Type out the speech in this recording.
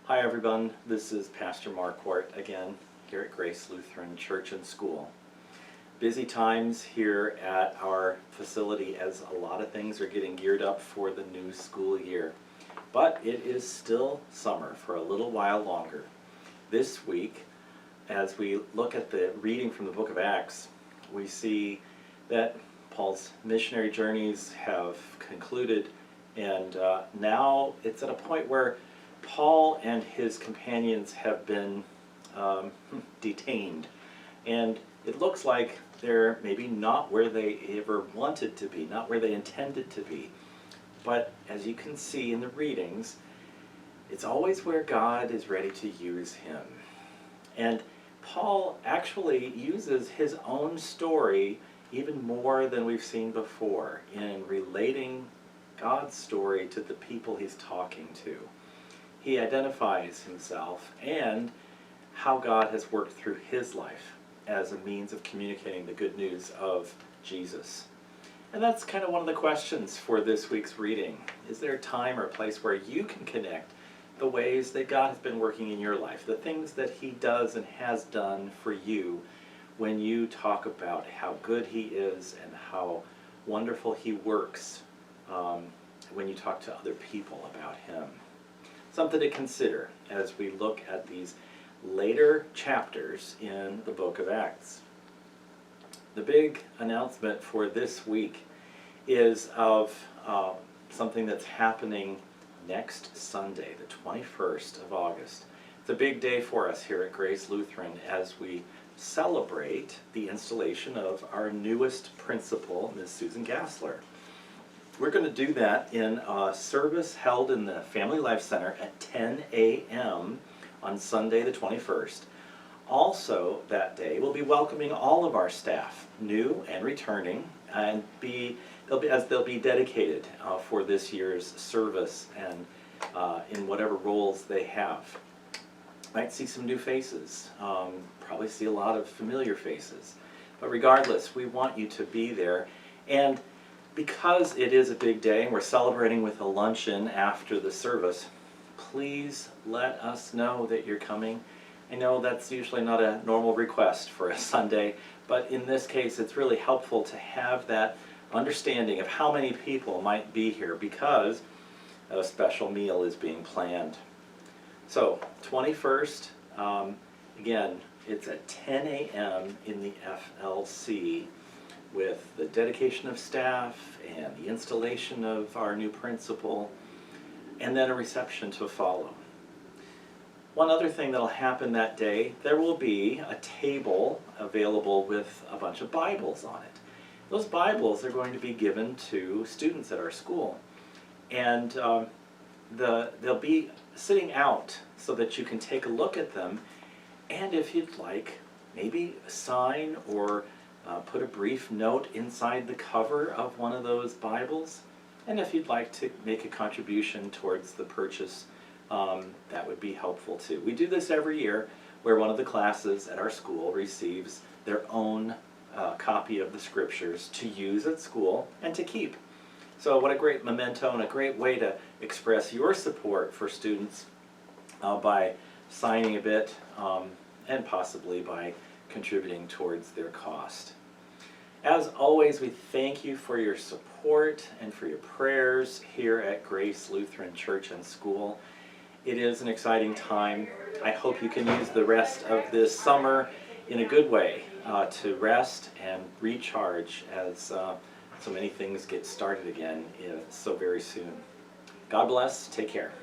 Hi everyone, this is Pastor Mark Wart again here at Grace Lutheran Church and School. Busy times here at our facility as a lot of things are getting geared up for the new school year. But it is still summer for a little while longer. This week, as we look at the reading from the book of Acts, we see that Paul's missionary journeys have concluded, and now it's at a point where Paul and his companions have been detained, and it looks like they're maybe not where they ever wanted to be, not where they intended to be. But as you can see in the readings, it's always where God is ready to use him. And Paul actually uses his own story even more than we've seen before in relating God's story to the people he's talking to. He identifies himself and how God has worked through his life as a means of communicating the good news of Jesus. And that's kind of one of the questions for this week's reading. Is there a time or a place where you can connect the ways that God has been working in your life, the things that he does and has done for you when you talk about how good he is and how wonderful he works when you talk to other people about him? Something to consider as we look at these later chapters in the book of Acts. The big announcement for this week is of something that's happening next Sunday, the 21st of August. It's a big day for us here at Grace Lutheran as we celebrate the installation of our newest principal, Ms. Susan Gassler. We're going to do that in a service held in the Family Life Center at 10 a.m. on Sunday the 21st. Also that day, we'll be welcoming all of our staff, new and returning, and they'll be dedicated for this year's service and in whatever roles they have. Might see some new faces, probably see a lot of familiar faces. But regardless, we want you to be there. And because it is a big day and we're celebrating with a luncheon after the service, please let us know that you're coming. I know that's usually not a normal request for a Sunday, but in this case it's really helpful to have that understanding of how many people might be here because a special meal is being planned. So 21st, again, it's at 10 a.m. in the FLC with the dedication of staff and the installation of our new principal, and then a reception to follow. One other thing that'll happen that day, there will be a table available with a bunch of Bibles on it. Those Bibles are going to be given to students at our school, and they'll be sitting out so that you can take a look at them, and if you'd like, maybe sign or put a brief note inside the cover of one of those Bibles. And if you'd like to make a contribution towards the purchase, that would be helpful too. We do this every year where one of the classes at our school receives their own copy of the scriptures to use at school and to keep. So what a great memento and a great way to express your support for students by signing a bit and possibly by contributing towards their cost. As always, we thank you for your support and for your prayers here at Grace Lutheran Church and School. It is an exciting time. I hope you can use the rest of this summer in a good way to rest and recharge as so many things get started again so very soon. God bless. Take care.